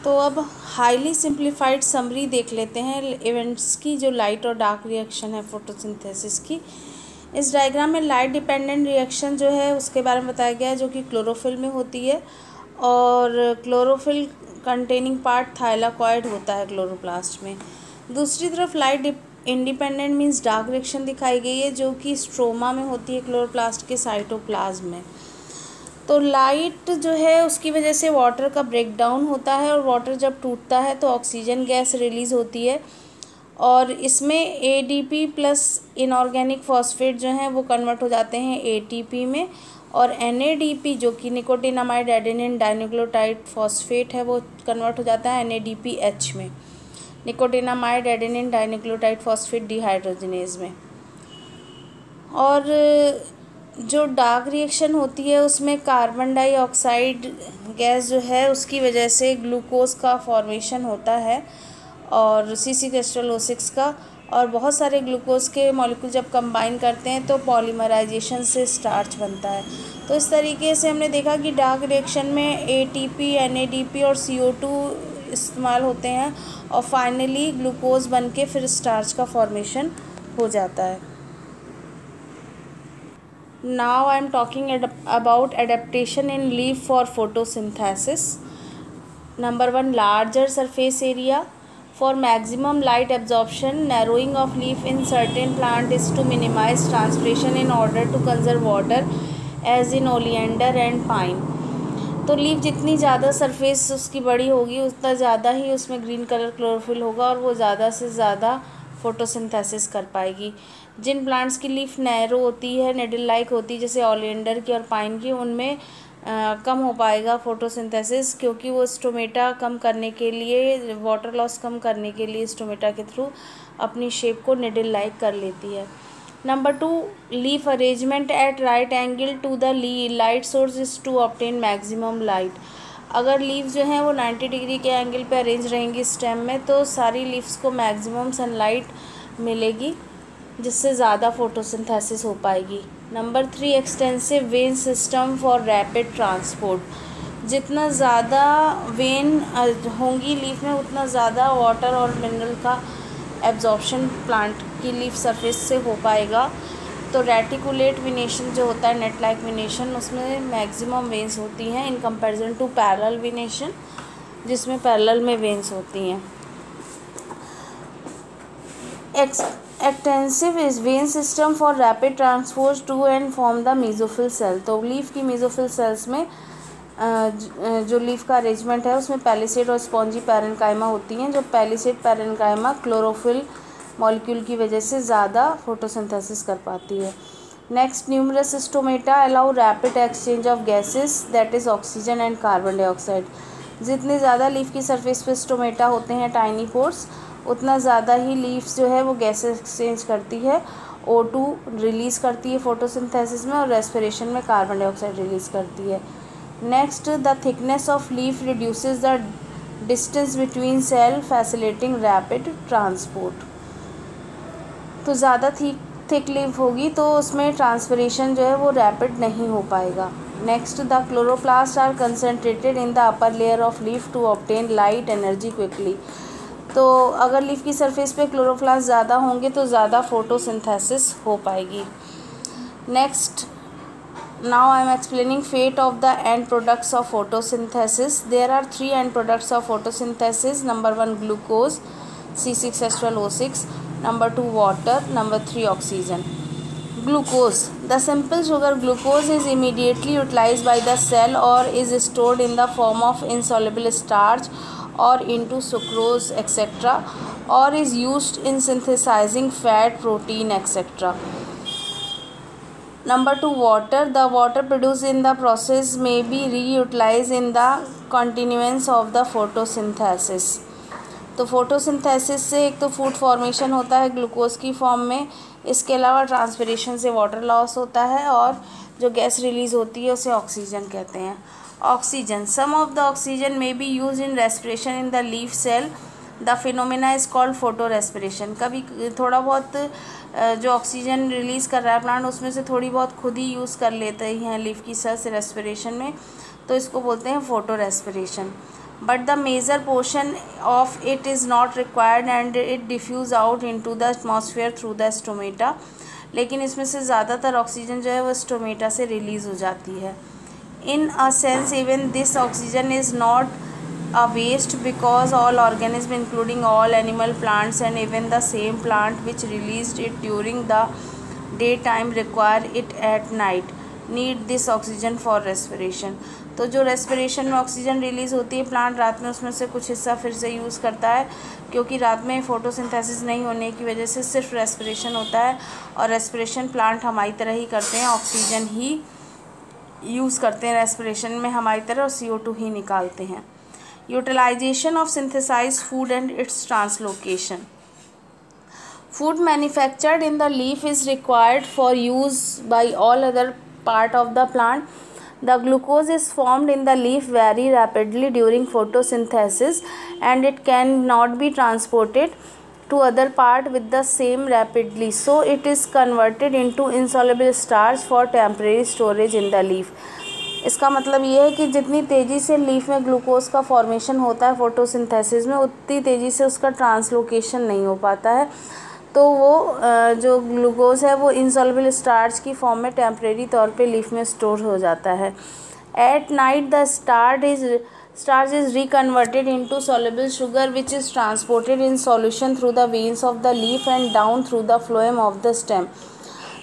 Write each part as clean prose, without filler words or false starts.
तो अब highly simplified summary देख लेते हैं इवेंट्स की, जो लाइट और डार्क रिएक्शन है फोटोसिंथेसिस की। इस डायग्राम में लाइट डिपेंडेंट रिएक्शन जो है उसके बारे में बताया गया है, जो कि क्लोरोफिल में होती है, और क्लोरोफिल कंटेनिंग पार्ट थाइलाकॉइड होता है क्लोरोप्लास्ट में। दूसरी तरफ light independent means dark reaction दिखाई गई है, जो कि स्ट्रोमा में होती है क्लोरोप्लास्ट के साइटोप्लाज्म में। तो लाइट जो है उसकी वजह से वाटर का ब्रेकडाउन होता है, और वाटर जब टूटता है तो ऑक्सीजन गैस रिलीज़ होती है, और इसमें ADP प्लस इनऑर्गेनिक फॉस्फेट जो हैं वो कन्वर्ट हो जाते हैं ATP में, और NADP जो कि निकोटिनामाइड एडेनिन डाइन्यूक्लियोटाइड फॉस्फेट है वो कन्वर्ट हो जाता है NADPH में, nicotinamide adenine dinucleotide phosphate dehydrogenase में। और जो डार्क रिएक्शन होती है उसमें कार्बन डाइऑक्साइड गैस जो है उसकी वजह से ग्लूकोज का फॉर्मेशन होता है, और C6H12O6 का, और बहुत सारे ग्लूकोज के मॉलिक्यूल जब कंबाइन करते हैं तो पॉलीमराइजेशन से स्टार्च बनता है। तो इस तरीके से हमने देखा कि डार्क रिएक्शन में ATP, NADP और CO2 इस्तेमाल होते हैं, और फाइनली ग्लूकोज बन के फिर स्टार्च का फॉर्मेशन हो जाता है। Now I am talking about adaptation in leaf for photosynthesis. Number 1, larger surface area. For maximum light absorption, narrowing of leaf in certain plant is to minimize transpiration in order to conserve water, as in oleander and pine. तो leaf जितनी ज़्यादा surface उसकी बड़ी होगी उतना ज़्यादा ही उसमें green colour chlorophyll होगा, और वो ज़्यादा से ज़्यादा फोटोसिंथेसिस कर पाएगी। जिन प्लांट्स की लीफ नैरो होती है, नेडल लाइक होती है, जैसे ओलिएंडर की और पाइन की, उनमें कम हो पाएगा फोटोसिंथेसिस, क्योंकि वो स्टोमेटा कम करने के लिए, वाटर लॉस कम करने के लिए स्टोमेटा के थ्रू अपनी शेप को नेडल लाइक कर लेती है। Number 2, leaf arrangement at right angle to the light source is to obtain maximum light. अगर लीफ जो हैं वो 90 डिग्री के एंगल पे अरेंज रहेंगी स्टेम में, तो सारी लीव्स को मैक्सिमम सनलाइट मिलेगी, जिससे ज़्यादा फोटोसिंथेसिस हो पाएगी। Number 3, extensive when system for rapid transport. जितना ज़्यादा वेन होंगी लीफ में उतना ज़्यादा वाटर और मिनरल का एब्जॉर्प्शन प्लांट की लीफ सरफेस से हो पाएगा। तो रेटिकुलेट विनेशन जो होता है, नेट लाइक विनेशन, उसमें मैक्सिमम वेन्स होती हैं in comparison to parallel venation, जिसमें पैरेलल में वेन्स होती हैं। Extensive is vein system for rapid transport to and from the mesophyll cell. तो लीफ की मेसोफिल सेल्स में जो लीफ का अरेंजमेंट है उसमें पैलिसेड और स्पॉन्जी पैरेन्काइमा होती हैं। जो पैलिसेड पैरेन्काइमा क्लोरोफिल मॉलिक्यूल की वजह से ज़्यादा फोटोसिंथेसिस कर पाती है। Next, numerous stomata allow rapid exchange of gases, that is oxygen and carbon dioxide. जितने ज़्यादा लीफ की सरफेस पे स्टोमेटा होते हैं, टाइनी पोर्स, उतना ज़्यादा ही लीव्स जो है वो गैसेस एक्सचेंज करती है, O2 रिलीज़ करती है फोटोसिंथेसिस में, और रेस्पिरेशन में कार्बन डाइऑक्साइड रिलीज़ करती है। Next, the thickness of leaf reduces the distance between cell, facilitating rapid transport. तो ज़्यादा थिक लीफ होगी तो उसमें ट्रांसपिरेशन जो है वो रैपिड नहीं हो पाएगा। Next, the chloroplast are concentrated in the upper layer of leaf to obtain light energy quickly. तो अगर लीफ की सरफेस पे क्लोरोप्लास्ट ज़्यादा होंगे तो ज़्यादा फोटोसिंथेसिस हो पाएगी। Next, now I am explaining fate of the end products of photosynthesis. There are 3 end products of photosynthesis. Number 1, glucose, C6H12O6. Number 2, water. Number 3, oxygen. Glucose. The simple sugar glucose is immediately utilized by the cell or is stored in the form of insoluble starch or into sucrose etc., or is used in synthesizing fat, protein etc. Number 2, water. The water produced in the process may be reutilized in the continuance of the photosynthesis. तो photosynthesis से एक तो food formation होता है glucose की form में, इसके अलावा ट्रांसपिरेशन से वाटर लॉस होता है, और जो गैस रिलीज़ होती है उसे ऑक्सीजन कहते हैं। Oxygen, some of the oxygen may be use in respiration in the leaf cell. The phenomena is called photo respiration. कभी थोड़ा बहुत जो ऑक्सीजन रिलीज़ कर रहा है प्लांट उसमें से थोड़ी बहुत खुद ही यूज़ कर लेते ही हैं लीफ की सेल्स रेस्पिरेशन में, तो इसको बोलते हैं photo respiration. but the major portion of it is not required and it diffuse out into the atmosphere through the stomata. लेकिन इसमें से ज़्यादातर ऑक्सीजन जो है वो स्टोमेटा से रिलीज़ हो जाती है. In a sense, even this oxygen is not a waste, because all organisms, including all animal, plants and even the same plant which released it during the daytime, require it at night, need this oxygen for respiration. तो जो respiration में oxygen release होती है plant रात में उसमें से कुछ हिस्सा फिर से यूज़ करता है, क्योंकि रात में फोटोसिंथेसिस नहीं होने की वजह से सिर्फ रेस्पिरेशन होता है, और रेस्पिरेशन प्लांट हमारी तरह ही करते हैं, ऑक्सीजन ही यूज़ करते हैं रेस्पिरेशन में हमारी तरह, और CO2 ही निकालते हैं. Utilization of synthesized food and its translocation. Food manufactured in the leaf is required for use by all other part of the plant. The glucose is formed in the leaf very rapidly during photosynthesis and it cannot be transported to other part with the same rapidly. So it is converted into insoluble starch for temporary storage in the leaf. इसका मतलब ये है कि जितनी तेज़ी से leaf में glucose का फॉर्मेशन होता है फोटोसिंथेसिस में, उतनी तेज़ी से उसका ट्रांसलोकेशन नहीं हो पाता है, तो वो जो ग्लूकोज है वो इनसॉल्युबल स्टार्च की फॉर्म में टेम्परेरी तौर पे लीफ में स्टोर हो जाता है. At night the starch is reconverted into soluble sugar which is transported in solution through the veins of the leaf and down through the phloem of the stem.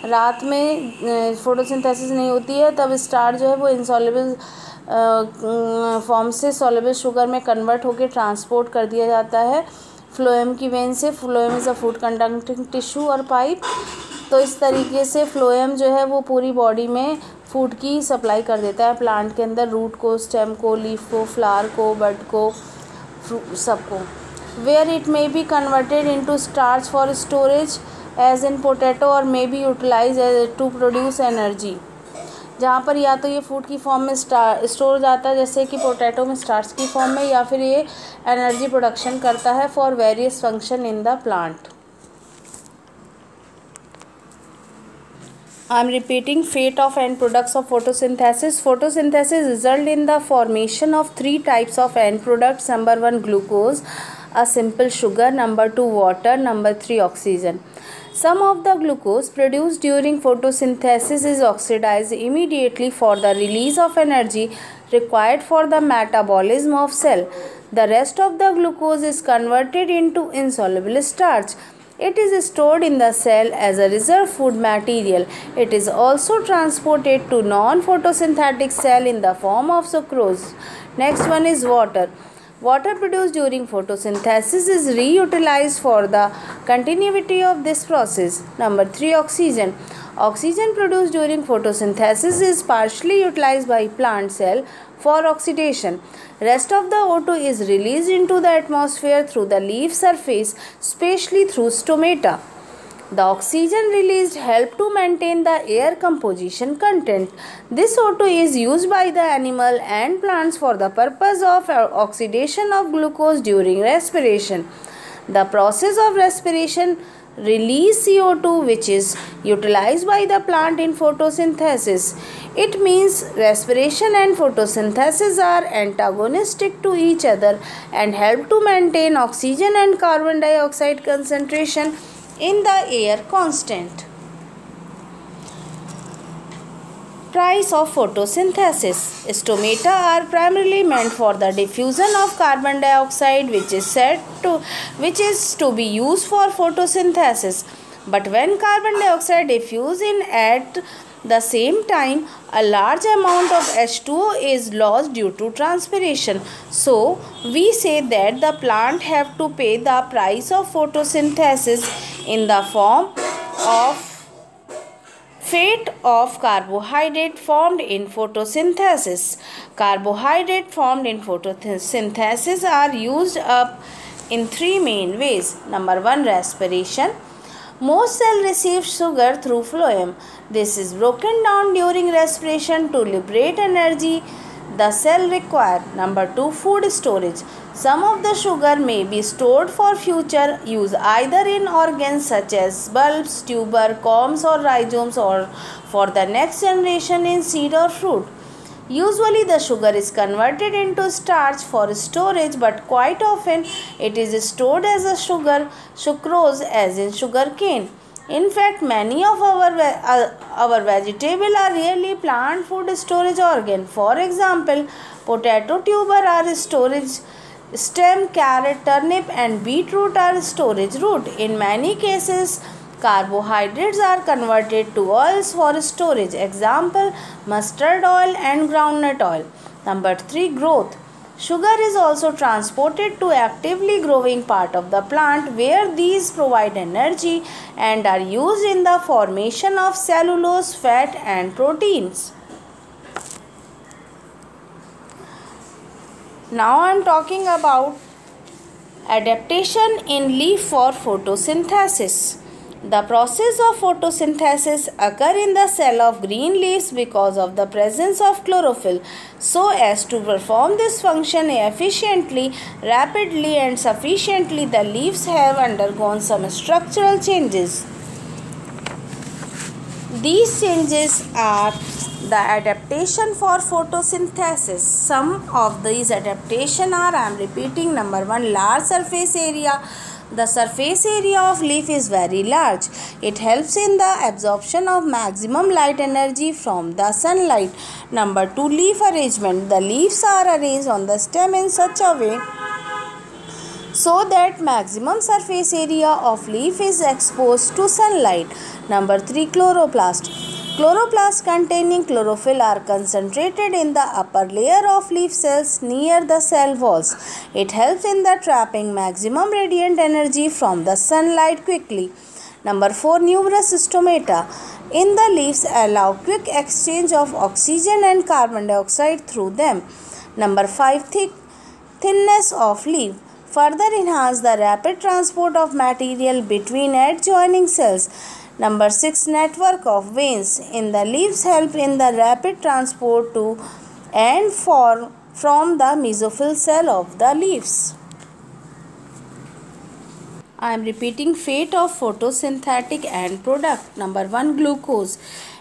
रात में photosynthesis नहीं होती है, तब स्टार्च जो है वो इनसॉल्युबल फॉर्म से सॉल्युबल शुगर में कन्वर्ट होकर ट्रांसपोर्ट कर दिया जाता है फ्लोएम की वेन से. Phloem is a food conducting tissue और पाइप. तो इस तरीके से फ्लोएम जो है वो पूरी बॉडी में फूड की सप्लाई कर देता है प्लांट के अंदर, रूट को, स्टेम को, लीफ को, फ्लावर को, बड को, सबको. Where it may be converted into starch for storage as in potato और may be utilize to produce energy. जहाँ पर या तो ये फूड की फॉर्म में स्टोर हो जाता है जैसे कि पोटैटो में स्टार्च की फॉर्म में, या फिर ये एनर्जी प्रोडक्शन करता है for various function in the plant. I am repeating fate of end products of photosynthesis. Photosynthesis result in the formation of three types of end products. Number 1 glucose, a simple sugar. Number 2 water. Number 3 oxygen. Some of the glucose produced during photosynthesis is oxidized immediately for the release of energy required for the metabolism of cell. The rest of the glucose is converted into insoluble starch. It is stored in the cell as a reserve food material. It is also transported to non-photosynthetic cell in the form of sucrose. Next one is water. Water produced during photosynthesis is reutilized for the continuity of this process. Number 3 oxygen. Oxygen produced during photosynthesis is partially utilized by plant cell for oxidation. Rest of the O2 is released into the atmosphere through the leaf surface, especially through stomata. The oxygen released help to maintain the air composition content. This O2 is used by the animal and plants for the purpose of oxidation of glucose during respiration. The process of respiration release CO2 which is utilized by the plant in photosynthesis. It means respiration and photosynthesis are antagonistic to each other and help to maintain oxygen and carbon dioxide concentration in the air constant. Price of photosynthesis. Stomata are primarily meant for the diffusion of carbon dioxide which is to be used for photosynthesis. But when carbon dioxide diffuses in at the same time, a large amount of H2O is lost due to transpiration. So, we say that the plant have to pay the price of photosynthesis in the form of fate of carbohydrate formed in photosynthesis. Carbohydrate formed in photosynthesis are used up in three main ways. Number 1, respiration. Most cells receive sugar through phloem. This is broken down during respiration to liberate energy the cell require. Number 2, food storage. Some of the sugar may be stored for future use either in organs such as bulbs, tuber, corms or rhizomes, or for the next generation in seed or fruit. Usually the sugar is converted into starch for storage, but quite often it is stored as a sucrose, as in sugar cane. In fact, many of our vegetable are really plant food storage organ. For example, potato tuber are storage stem, carrot, turnip and beetroot are storage root. In many cases, carbohydrates are converted to oils for storage. Example, mustard oil and groundnut oil. Number 3, growth. Sugar is also transported to actively growing part of the plant where these provide energy and are used in the formation of cellulose, fat and proteins. Now I am talking about adaptation in leaf for photosynthesis. The process of photosynthesis occurs in the cell of green leaves because of the presence of chlorophyll. So as to perform this function efficiently, rapidly and sufficiently, the leaves have undergone some structural changes. These changes are the adaptation for photosynthesis. Some of these adaptation are, I am repeating, number 1, large surface area. The surface area of leaf is very large. It helps in the absorption of maximum light energy from the sunlight. Number 2, leaf arrangement. The leaves are arranged on the stem in such a way so that maximum surface area of leaf is exposed to sunlight. Number 3, chloroplast. Chloroplasts containing chlorophyll are concentrated in the upper layer of leaf cells near the cell walls. It helps in the trapping maximum radiant energy from the sunlight quickly. Number 4, numerous stomata in the leaves allow quick exchange of oxygen and carbon dioxide through them. Number 5, thinness of leaf further enhance the rapid transport of material between adjoining cells. Number 6, network of veins in the leaves help in the rapid transport to and from the mesophyll cell of the leaves. I am repeating fate of photosynthetic end product. Number 1, glucose.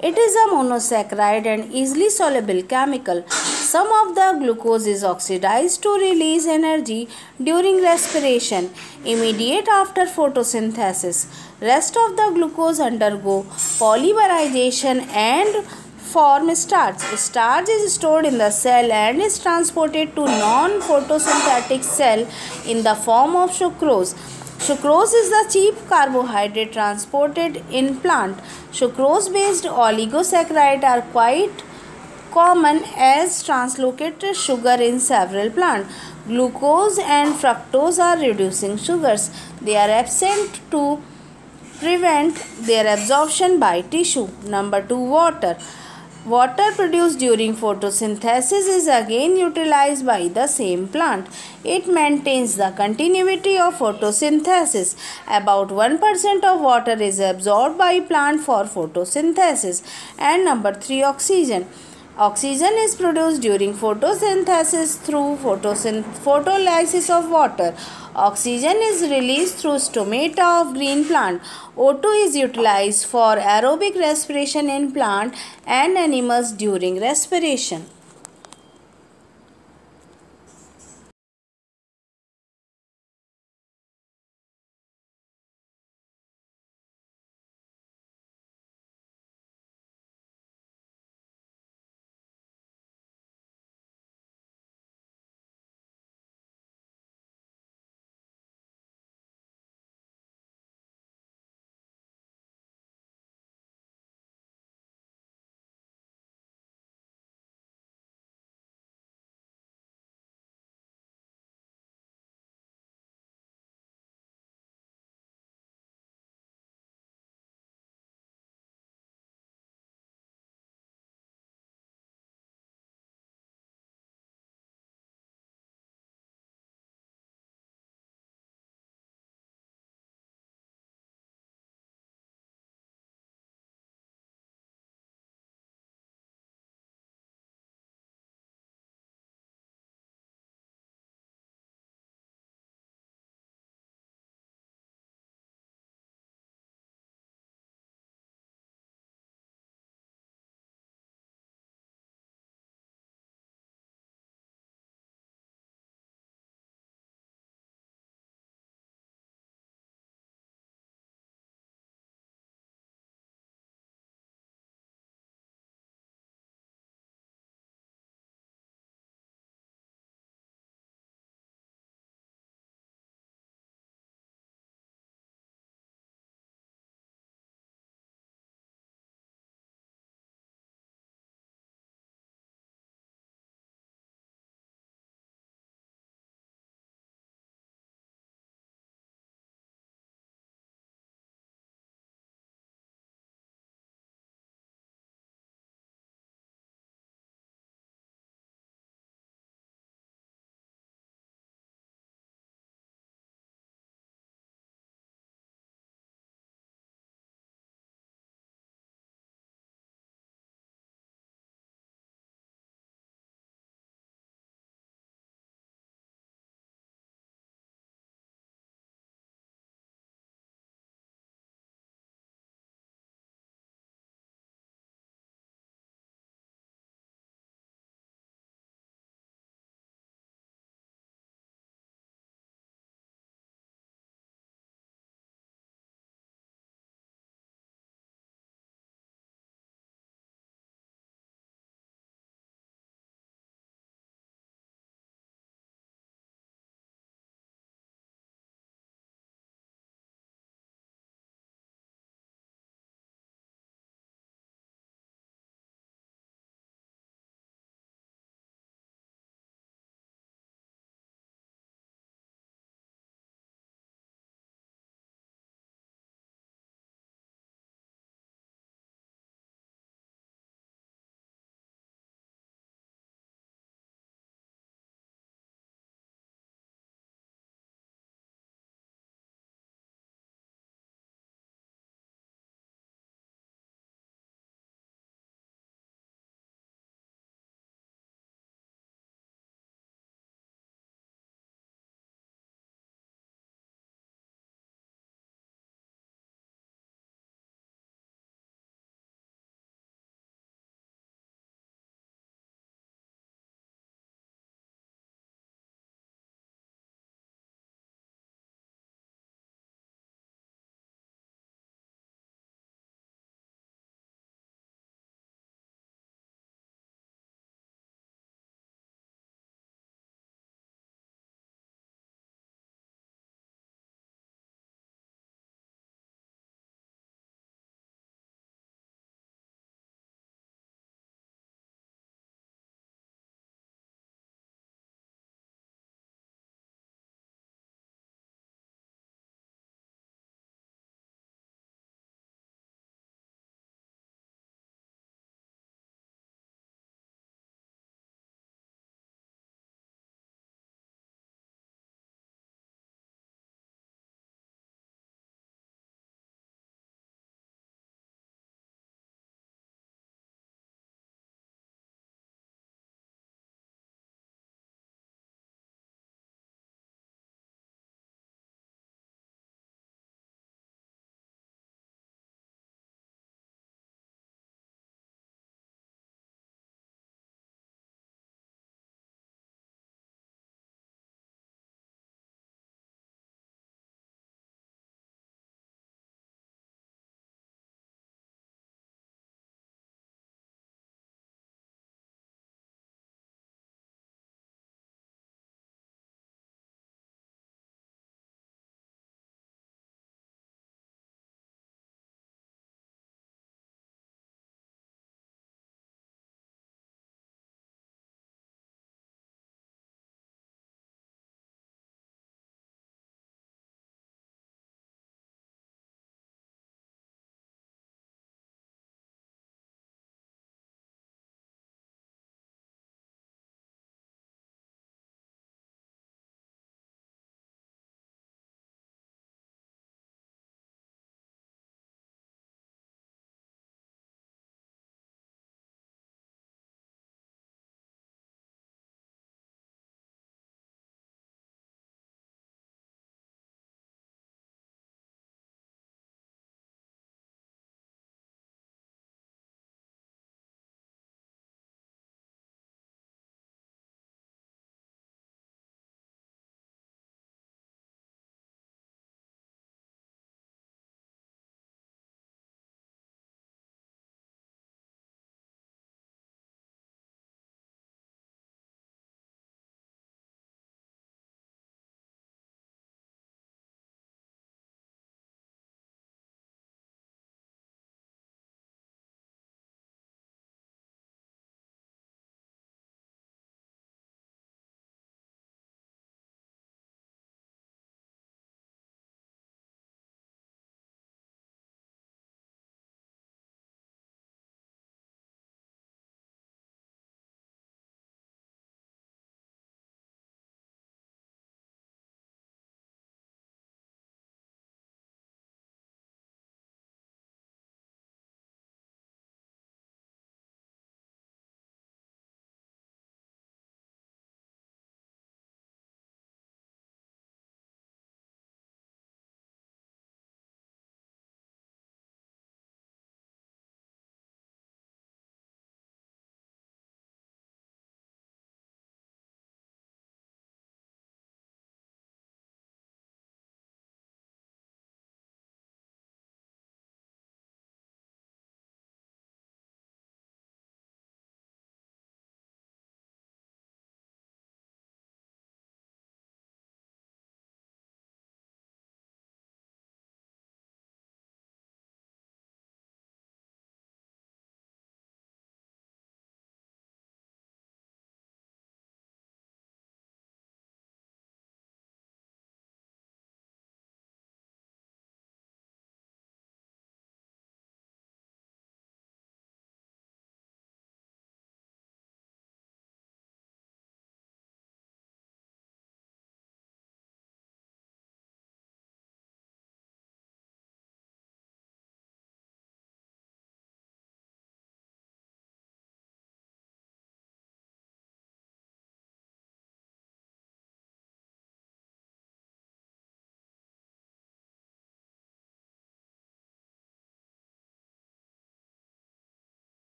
It is a monosaccharide and easily soluble chemical. Some of the glucose is oxidized to release energy during respiration immediate after photosynthesis. Rest of the glucose undergo polymerization and form starch. Starch is stored in the cell and is transported to non-photosynthetic cell in the form of sucrose. Sucrose is the cheap carbohydrate transported in plant. Sucrose-based oligosaccharides are quite common as translocated sugar in several plants. Glucose and fructose are reducing sugars. They are absent to prevent their absorption by tissue. Number 2, water. Water produced during photosynthesis is again utilized by the same plant. It maintains the continuity of photosynthesis. About 1% of water is absorbed by plant for photosynthesis. And number 3, oxygen. Oxygen is produced during photosynthesis through photolysis of water. Oxygen is released through stomata of green plant. O2 is utilized for aerobic respiration in plant and animals during respiration.